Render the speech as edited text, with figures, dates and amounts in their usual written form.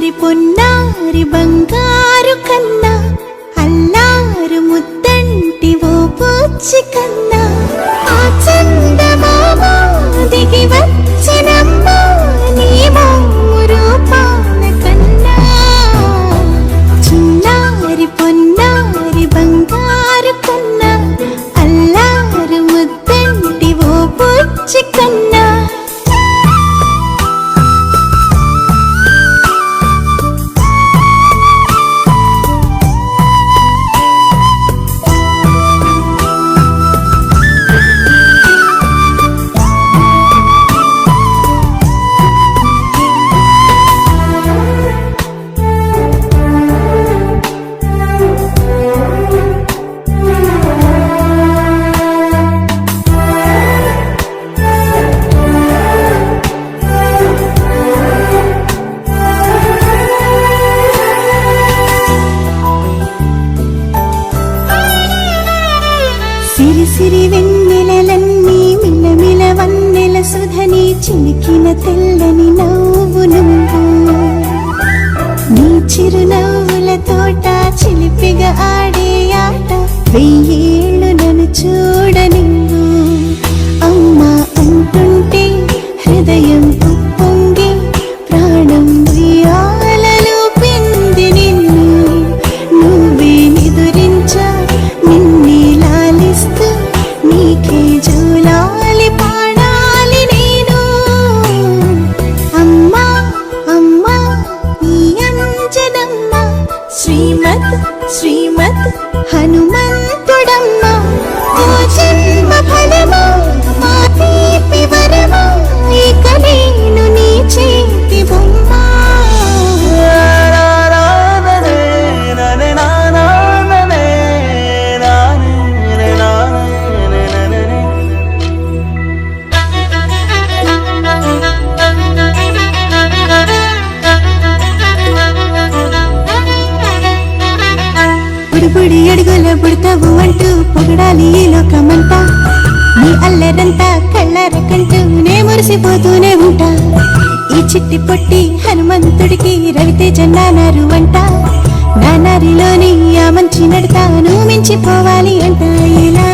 చిన్నారి పొన్నారి బంగారు కన్నా అల్లారు ముద్దంటి ఓ పూచి కన్నా ఆ చందమామ దిగి వచ్చినమ్మ నీ రూపాన కన్నా చిన్నారి పొన్నారి బంగారు కన్నా అల్లారు ముద్దంటి ఓ పూచి కన్నా సిరి సిరి వెన్నెలలన్నీ మిలమిల వన్నెల సుధని చిలికిన తెల్లని నవ్వు నువ్వు నీ చిరునవ్వుల తోట చిలిపిగా ఆడే ఆట వెయ్యేళ్ళు నన్ను చూడ నువ్వు అమ్మా అంటుంటే హృదయం ఉప్పొంగి ప్రాణం ఉయ్యాలలో పిండి నిన్ను నువ్వే నిదురించా నిన్నే లాలిస్తూ నీకే జూలాలి పాడాలి నేను అమ్మా అమ్మా నీ అంజనమ్మ శ్రీమత్ శ్రీమత్ హనుమంతుడమ్మ ఓ జన్మ ఫలమా మా తీపి వరమా ఇక నేను నీ చేతి బొమ్మ బుడి అడుగుల పుడతావు అంటూ పొగడాలి ఈ లోకమంతా నీ అల్లరంతా కళ్ళరకంటూ నే మురిసిపోతూనే ఉంటా ఈ చిట్టి పొట్టి హనుమంతుడికి రవితేజ నానారు అంట నానారిలోని ఆ మంచి నడతా నువ్వు మించిపోవాలి అంట ఇలా